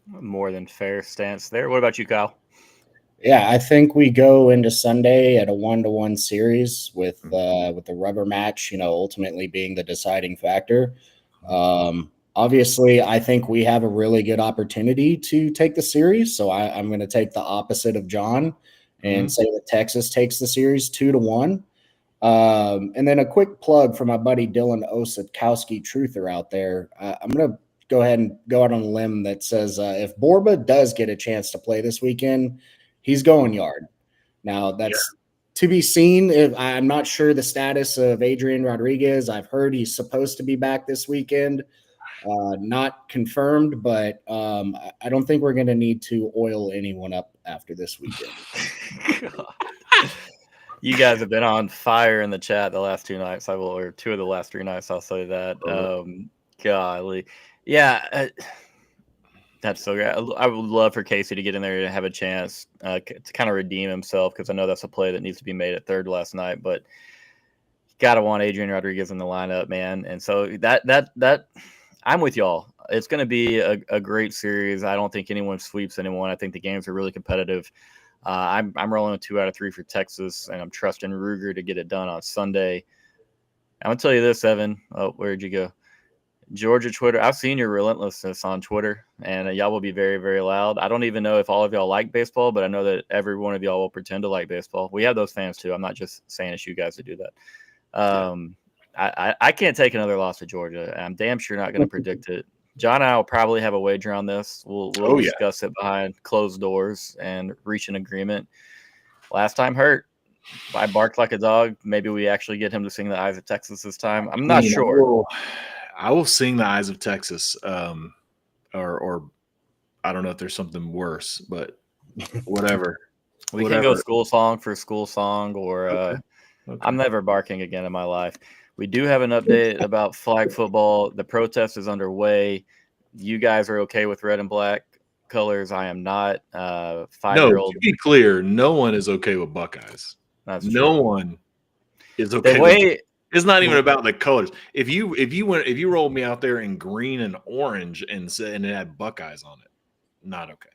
More than fair stance there. What about you, Kyle? Yeah, I think we go into Sunday at a 1-1 series with the rubber match, ultimately being the deciding factor. Obviously, I think we have a really good opportunity to take the series. So I'm going to take the opposite of John and say that Texas takes the series 2-1. And then a quick plug for my buddy Dylan Osetkowski, truther out there. I'm going to go ahead and go out on a limb that says if Borba does get a chance to play this weekend, he's going yard. Now, that's to be seen. I'm not sure the status of Adrian Rodriguez. I've heard he's supposed to be back this weekend. Not confirmed, but I don't think we're going to need to oil anyone up after this weekend. You guys have been on fire in the chat the last 2 nights. Or 2 of the last 3 nights. I'll say that. Golly, yeah, that's so great. I would love for Casey to get in there and have a chance to kind of redeem himself because I know that's a play that needs to be made at third last night, but you gotta want Adrian Rodriguez in the lineup, man. And so that. I'm with y'all. It's going to be a great series. I don't think anyone sweeps anyone. I think the games are really competitive. I'm rolling a 2 out of 3 for Texas, and I'm trusting Ruger to get it done on Sunday. I'm going to tell you this, Evan. Oh, where'd you go? Georgia Twitter. I've seen your relentlessness on Twitter, and y'all will be very, very loud. I don't even know if all of y'all like baseball, but I know that every one of y'all will pretend to like baseball. We have those fans, too. I'm not just saying it's you guys to do that. I can't take another loss to Georgia. I'm damn sure not going to predict it. John and I will probably have a wager on this. We'll discuss it behind closed doors and reach an agreement. Last time hurt. I barked like a dog. Maybe we actually get him to sing the Eyes of Texas this time. I'm not sure. I will sing the Eyes of Texas. Or I don't know if there's something worse, but whatever. We can go school song for school song or Okay. I'm never barking again in my life. We do have an update about flag football. The protest is underway. You guys are okay with red and black colors. I am not. 5-year-old. No, to be clear, no one is okay with Buckeyes. That's no true. one is okay. It's not even about the colors. If you rolled me out there in green and orange and it had Buckeyes on it, not okay.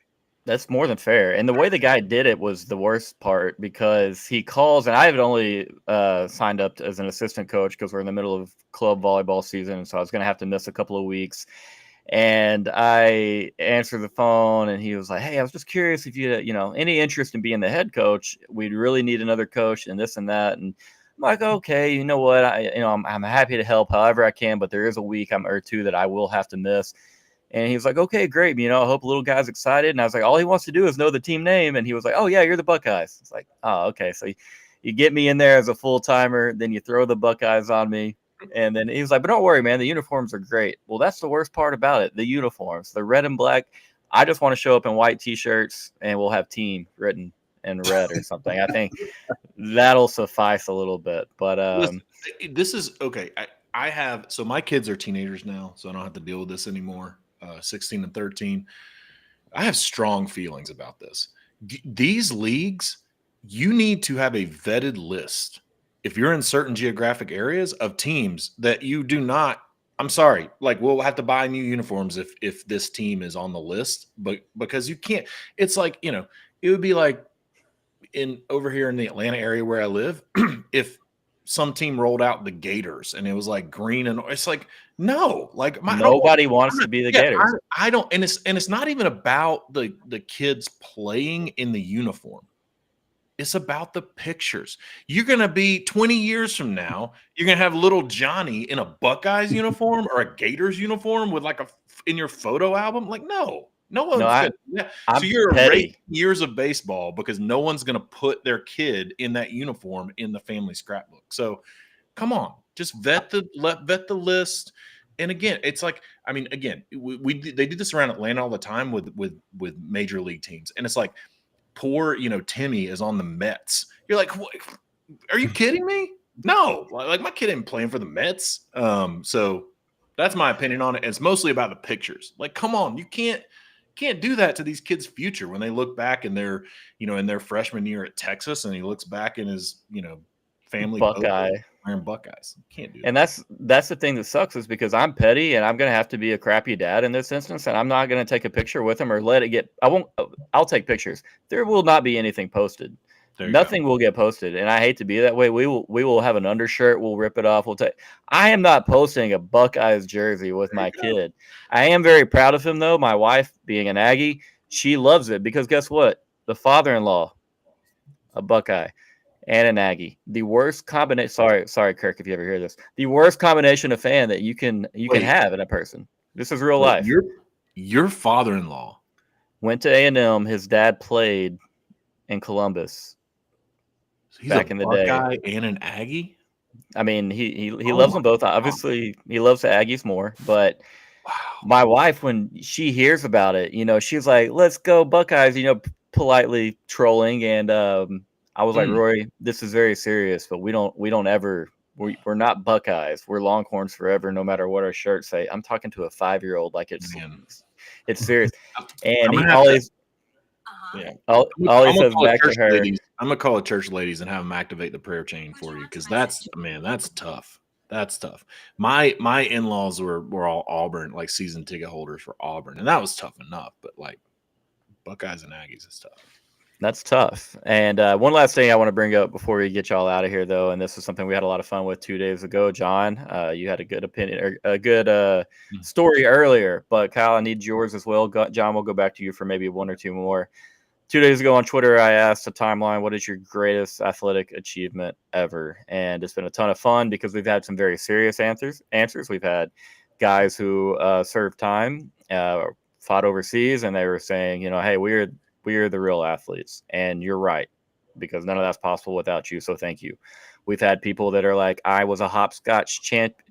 That's more than fair. And the way the guy did it was the worst part because he calls, and I had only signed up as an assistant coach because we're in the middle of club volleyball season. So I was going to have to miss a couple of weeks. And I answered the phone and he was like, hey, I was just curious if you any interest in being the head coach. We'd really need another coach and this and that. And I'm like, okay, you know what? I'm happy to help however I can, but there is a week or 2 that I will have to miss. And he was like, okay, great. I hope the little guy's excited. And I was like, all he wants to do is know the team name. And he was like, oh, yeah, you're the Buckeyes. It's like, oh, okay. So you get me in there as a full timer. Then you throw the Buckeyes on me. And then he was like, but don't worry, man. The uniforms are great. Well, that's the worst part about it. The uniforms, the red and black. I just want to show up in white T-shirts and we'll have team written in red or something. I think that'll suffice a little bit. But listen, this is okay. So my kids are teenagers now, so I don't have to deal with this anymore. 16 and 13. I have strong feelings about this. These leagues, you need to have a vetted list if you're in certain geographic areas of teams that you do not, I'm sorry, like we'll have to buy new uniforms if this team is on the list, but because you can't, it's like, you know, it would be like over here in the Atlanta area where I live, if some team rolled out the Gators and it was like green and it's like, no, like nobody wants to be the Gators. I don't, and it's not even about the kids playing in the uniform. It's about the pictures. You're going to be 20 years from now, you're going to have little Johnny in a Buckeyes uniform or a Gators uniform with like in your photo album. Like, no one's good. Yeah. So you're erasing years of baseball because no one's going to put their kid in that uniform in the family scrapbook. So come on, just vet the list. And again, it's like, I mean, again, they do this around Atlanta all the time with major league teams. And it's like, poor, you know, Timmy is on the Mets. You're like, what? Are you kidding me? No, like my kid ain't playing for the Mets. So that's my opinion on it. It's mostly about the pictures. Like, come on, you can't do that to these kids' future when they look back in their, you know, in their freshman year at Texas, and he looks back in his, you know, family Buckeye wearing Buckeyes. You can't do that. And that's the thing that sucks, is because I'm petty and I'm going to have to be a crappy dad in this instance, and I'm not going to take a picture with him or let it get. I'll take pictures. There will not be anything posted. Nothing will get posted, and I hate to be that way. We will have an undershirt. We'll rip it off. I am not posting a Buckeyes jersey with my kid. I am very proud of him, though. My wife, being an Aggie, she loves it because guess what? The father-in-law, a Buckeye, and an Aggie. The worst combination. Sorry, Kirk, if you ever hear this. The worst combination of fan that you can have in a person. This is real life. Your father-in-law went to A&M. His dad played in Columbus. He's back in the day, and an Aggie. I mean, he loves them both. Obviously, he loves the Aggies more. But my wife, when she hears about it, you know, she's like, "Let's go Buckeyes!" You know, politely trolling. And I was like, "Rory, this is very serious. But we're not Buckeyes. We're Longhorns forever, no matter what our shirts say." I'm talking to a 5-year-old like it's serious, and he always. Yeah. All he says back to her. I'm gonna call it church ladies and have them activate the prayer chain for you, because that's tough. That's tough. My in-laws were all Auburn, like season ticket holders for Auburn, and that was tough enough. But like Buckeyes and Aggies is tough. That's tough. And one last thing I want to bring up before we get y'all out of here, though, and this is something we had a lot of fun with 2 days ago. John, you had a good opinion, or a good story earlier, but Kyle, I need yours as well. John, we'll go back to you for maybe one or two more. 2 days ago on Twitter, I asked a timeline, what is your greatest athletic achievement ever? And it's been a ton of fun because we've had some very serious answers. We've had guys who served time, fought overseas, and they were saying, you know, hey, we are the real athletes. And you're right, because none of that's possible without you. So thank you. We've had people that are like, I was a hopscotch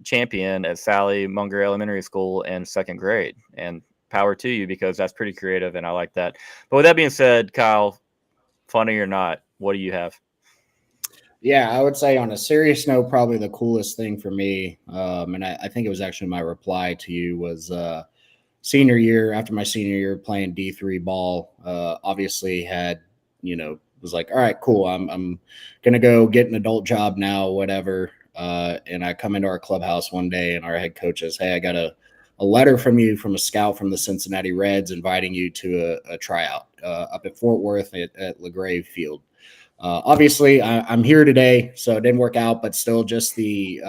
champion at Sally Munger Elementary School in second grade. And power to you, because that's pretty creative, and I like that. But with that being said, Kyle, funny or not, what do you have? Yeah, I would say on a serious note, probably the coolest thing for me, and I think it was actually my reply to you, was senior year. After my senior year playing D3 ball, obviously had, you know, was like, all right, cool, I'm gonna go get an adult job now, whatever. And I come into our clubhouse one day, and our head coach says, hey, I got a letter from you from a scout from the Cincinnati Reds inviting you to a tryout up at Fort Worth at LaGrave Field. Obviously, I'm here today, so it didn't work out, but still, just the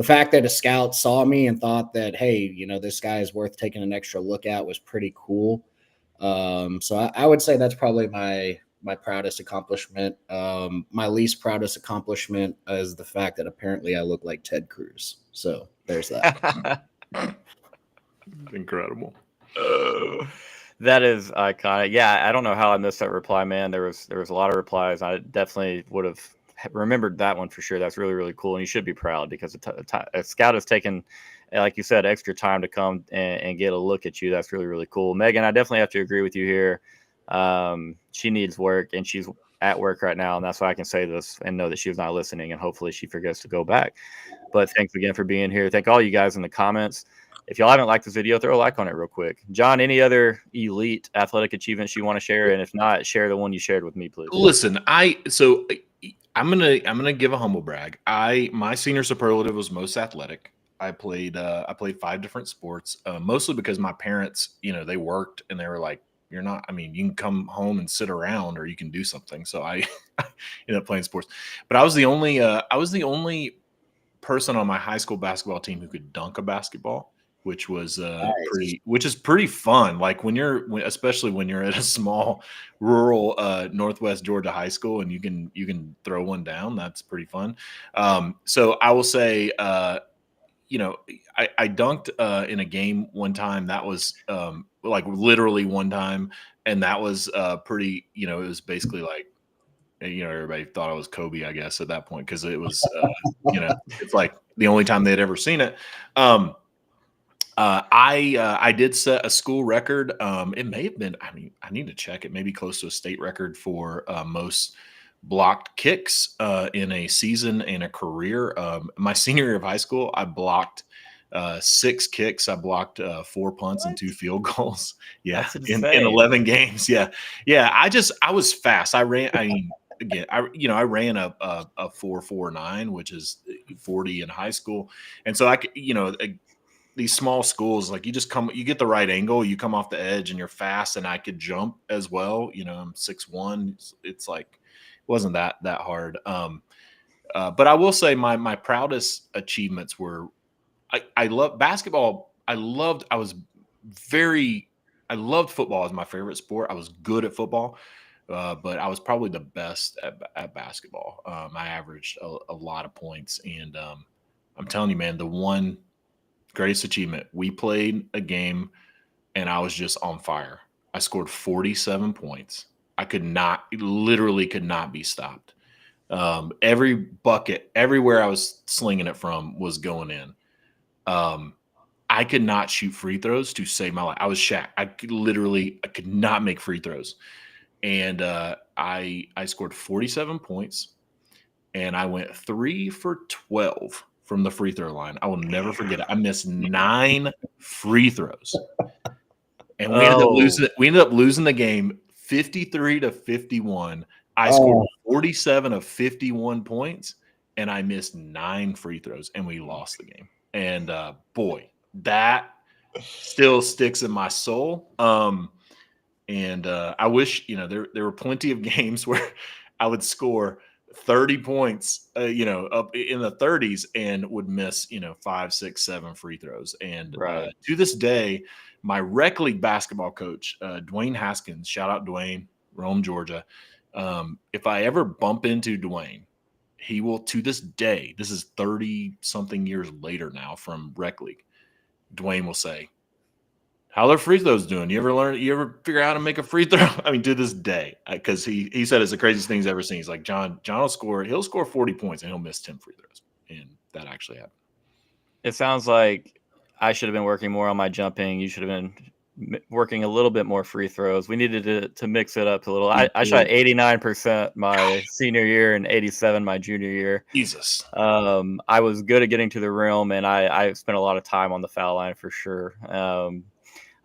fact that a scout saw me and thought that, hey, you know, this guy is worth taking an extra look at was pretty cool. So I would say that's probably my proudest accomplishment. My least proudest accomplishment is the fact that apparently I look like Ted Cruz. So there's that. Incredible. That is iconic. Yeah, I don't know how I missed that reply, man. There was a lot of replies. I definitely would have remembered that one for sure. That's really, really cool, and you should be proud, because a scout has taken, like you said, extra time to come and get a look at you. That's really, really cool. Megan, I definitely have to agree with you here. She needs work, and she's at work right now, and that's why I can say this and know that she's not listening, and hopefully she forgets to go back. But thanks again for being here. Thank all you guys in the comments. If y'all haven't liked this video, throw a like on it real quick. John, any other elite athletic achievements you want to share? And if not, share the one you shared with me, please. Listen, I'm gonna give a humble brag. My senior superlative was most athletic. I played 5 different sports, mostly because my parents, they worked and they were like, "You're not. I mean, you can come home and sit around, or you can do something." So I ended up playing sports. But I was the only person on my high school basketball team who could dunk a basketball, which was Nice. which is pretty fun. Like especially when you're at a small rural Northwest Georgia high school and you can throw one down, that's pretty fun. So I will say, I dunked in a game one time. That was like literally one time, and that was pretty. It was basically like, everybody thought I was Kobe, I guess, at that point, because it was, it's like the only time they'd ever seen it. I did set a school record. It may have been. I mean, I need to check. It may be close to a state record for most blocked kicks in a season and a career. My senior year of high school, I blocked 6 kicks. I blocked 4 punts and 2 field goals. Yeah, That's in insane. 11 games. Yeah. I was fast. I ran. I mean, again, I ran a 4.49, which is 40 in high school, and so I could, these small schools, like you get the right angle, you come off the edge and you're fast, and I could jump as well. I'm 6'1". It's like, it wasn't that hard. But I will say my proudest achievements were, I love basketball. I loved football as my favorite sport. I was good at football, but I was probably the best at basketball. I averaged a lot of points, and I'm telling you, man, the one greatest achievement, we played a game and I was just on fire. I scored 47 points. Literally could not be stopped. Every bucket, everywhere I was slinging it from was going in. I could not shoot free throws to save my life. I was Shaq. I could not make free throws. And I scored 47 points, and I went 3 for 12 from the free throw line. I will never forget it. I missed 9 free throws, and we ended up losing. We ended up losing the game 53-51. I scored 47 of 51 points, and I missed 9 free throws, and we lost the game. And boy, that still sticks in my soul. And I wish, there were plenty of games where I would score 30 points, up in the 30s, and would miss, 5, 6, 7 free throws. And Right. To this day, my rec league basketball coach, Dwayne Haskins, shout out Dwayne, Rome, Georgia. If I ever bump into Dwayne, he will, to this day, this is 30 something years later now from rec league, Dwayne will say, "How are free throws doing? You ever figure out how to make a free throw?" I mean, to this day, because he said it's the craziest thing he's ever seen. He's like, John he'll score 40 points and he'll miss 10 free throws. And that actually happened. It sounds like I should have been working more on my jumping. You should have been working a little bit more free throws. We needed to mix it up a little. I shot 89% my senior year and 87 my junior year. Jesus. I was good at getting to the rim, and I spent a lot of time on the foul line for sure.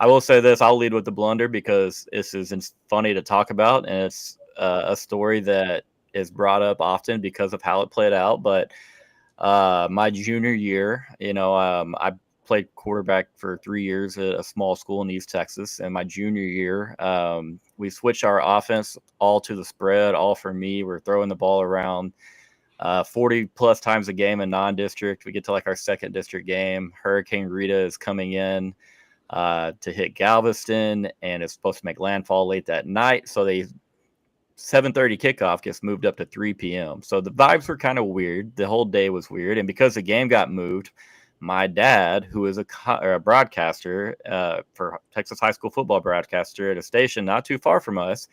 I will say this: I'll lead with the blunder because this is funny to talk about, and it's a story that is brought up often because of how it played out. But my junior year, I played quarterback for 3 years at a small school in East Texas. And my junior year, we switched our offense all to the spread, all for me. We're throwing the ball around 40 plus times a game in non-district. We get to like our second district game. Hurricane Rita is coming in to hit Galveston, and it's supposed to make landfall late that night. So 7:30 kickoff gets moved up to 3 p.m. So the vibes were kind of weird. The whole day was weird. And because the game got moved, my dad, who is a broadcaster for Texas high school football broadcaster at a station not too far from us,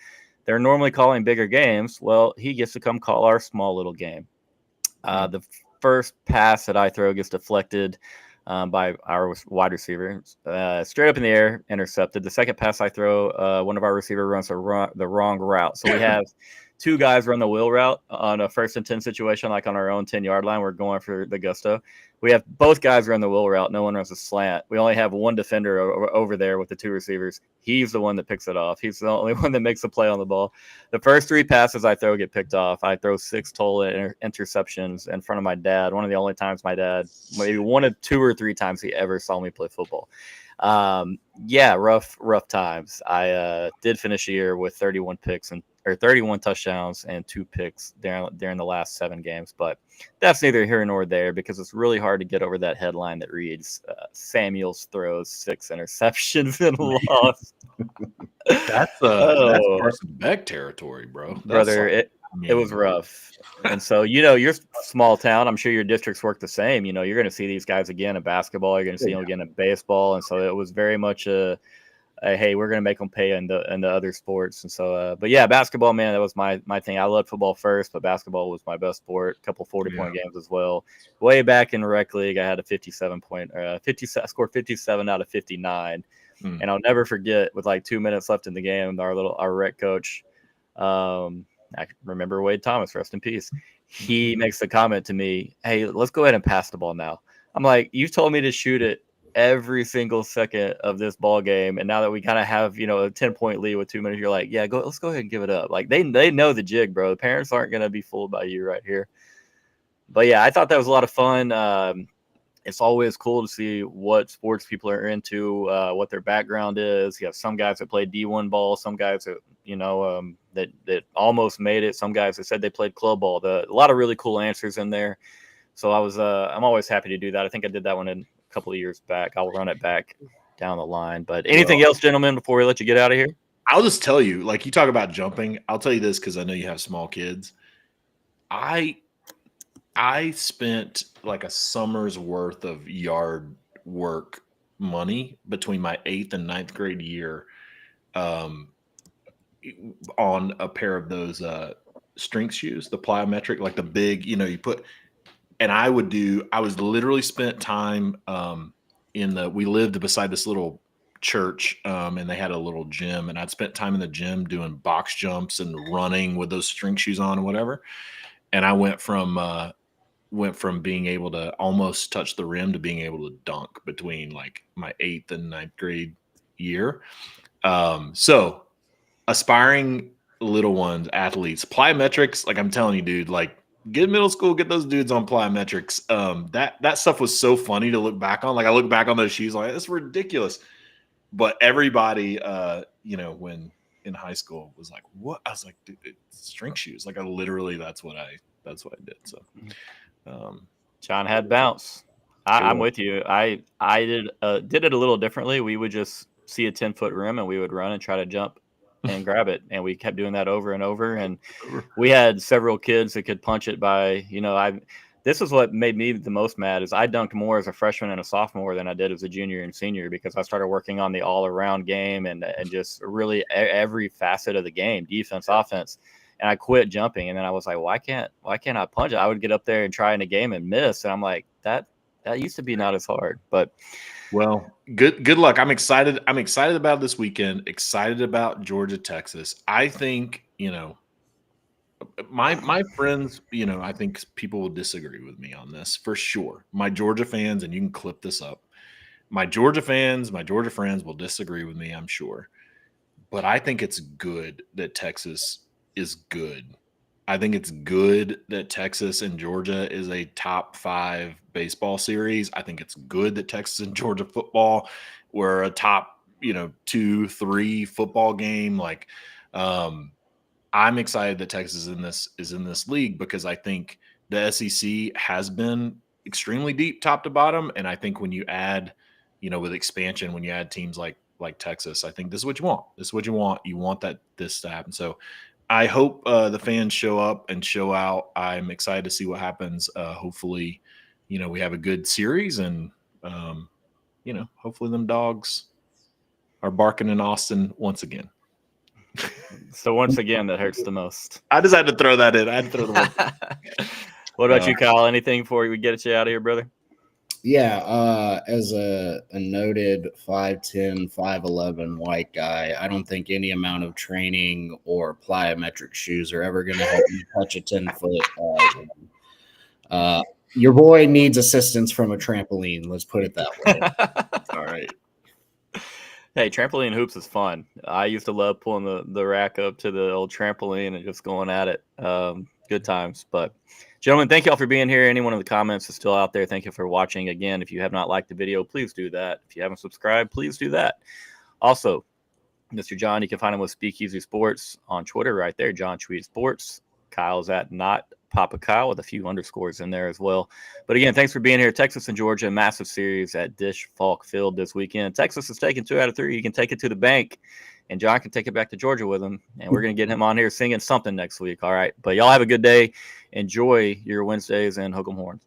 they're normally calling bigger games. Well, he gets to come call our small little game. The first pass that I throw gets deflected by our wide receiver, straight up in the air, intercepted. The second pass I throw, one of our receiver runs the wrong route. So we have 2 guys run the wheel route on a 1st and 10 situation, like on our own 10-yard line. We're going for the gusto. we have both guys run the wheel route. No one runs a slant. We only have one defender over there with the two receivers. He's the one that picks it off. He's the only one that makes a play on the ball. The first 3 passes I throw get picked off. I throw 6 total interceptions in front of my dad. One of the only times my dad, maybe 1 of 2 or 3 times he ever saw me play football. Rough times. I did finish the year with 31 touchdowns and 2 picks during the last 7 games, but that's neither here nor there because it's really hard to get over that headline that reads Samuels throws 6 interceptions and lost. That's Carson Beck territory, bro. Brother, it was rough. And so, you're small town. I'm sure your districts work the same. You're going to see these guys again in basketball. You're going to see them again in baseball. And so it was very much a hey, we're going to make them pay in the other sports. And so, but yeah, basketball, man, that was my thing. I loved football first, but basketball was my best sport. A couple 40-point games as well. Way back in rec league, I had a 57-point, I scored 57 out of 59. And I'll never forget, with like 2 minutes left in the game, our rec coach, I remember Wade Thomas, rest in peace. He makes the comment to me, hey, let's go ahead and pass the ball now. I'm like, you told me to shoot it every single second of this ball game, and now that we kind of have a 10-point lead with 2 minutes, you're like, yeah, let's go ahead and give it up. Like they know the jig, bro. The parents aren't going to be fooled by you right here. But yeah, I thought that was a lot of fun. It's always cool to see what sports people are into, what their background is. You have some guys that play D1 ball, some guys that that almost made it, some guys that said they played club ball. A lot of really cool answers in there. So I'm always happy to do that. I think I did that one in a couple of years back. I'll run it back down the line. But anything else, gentlemen, before we let you get out of here? I'll just tell you, like you talk about jumping. I'll tell you this because I know you have small kids. I spent like a summer's worth of yard work money between my 8th and 9th grade year on a pair of those strength shoes, the plyometric, like the big, you put, and I was literally spent time we lived beside this little church and they had a little gym, and I'd spent time in the gym doing box jumps and running with those string shoes on and whatever. And I went from being able to almost touch the rim to being able to dunk between like my 8th and 9th grade year. So aspiring little ones, athletes, plyometrics, like I'm telling you, dude, like get middle school, get those dudes on plyometrics. That stuff was so funny to look back on. Like I look back on those shoes, like that's ridiculous. But everybody, when in high school was like, what? I was like, dude, it's string shoes. Like that's what I did. So, John had bounce. I'm with you. I did it a little differently. We would just see a 10-foot rim and we would run and try to jump and grab it. And we kept doing that over and over. And we had several kids that could punch it by, this is what made me the most mad is I dunked more as a freshman and a sophomore than I did as a junior and senior because I started working on the all around game and just really every facet of the game, defense, offense. And I quit jumping. And then I was like, why can't I punch it? I would get up there and try in a game and miss. And I'm like, that used to be not as hard, but well, good luck. I'm excited. I'm excited about this weekend. Excited about Georgia, Texas. I think, my friends, I think people will disagree with me on this for sure. My Georgia fans, and you can clip this up. My Georgia fans, my Georgia friends will disagree with me, I'm sure. But I think it's good that Texas is good. I think it's good that Texas and Georgia is a top 5 baseball series. I think it's good that Texas and Georgia football were a top, 2, 3 football game. Like, I'm excited that Texas is in this league because I think the SEC has been extremely deep top to bottom. And I think when you add, with expansion, when you add teams like Texas, I think this is what you want. This is what you want. You want this to happen. So I hope the fans show up and show out. I'm excited to see what happens. Hopefully, we have a good series and, hopefully them dogs are barking in Austin once again. So once again, that hurts the most. I just had to throw that in. I had to throw the one. What about you, Kyle? Anything before we get you out of here, brother? Yeah, as a noted 5'10", 5'11" white guy, I don't think any amount of training or plyometric shoes are ever going to help me touch a 10-foot rim. Your boy needs assistance from a trampoline. Let's put it that way. All right. Hey, trampoline hoops is fun. I used to love pulling the rack up to the old trampoline and just going at it. Good times. But, gentlemen, thank you all for being here. Anyone in the comments is still out there, thank you for watching. Again, if you have not liked the video, please do that. If you haven't subscribed, please do that. Also, Mr. John, you can find him with Speakeasy Sports on Twitter right there, John Tweet Sports. Kyle's at Not Papa Kyle with a few underscores in there as well. But again, thanks for being here. Texas and Georgia, massive series at Disch Falk Field this weekend. Texas is taking 2 out of 3. He can take it to the bank, and John can take it back to Georgia with him. And we're going to get him on here singing something next week. All right. But y'all have a good day. Enjoy your Wednesdays and Hook 'em Horns.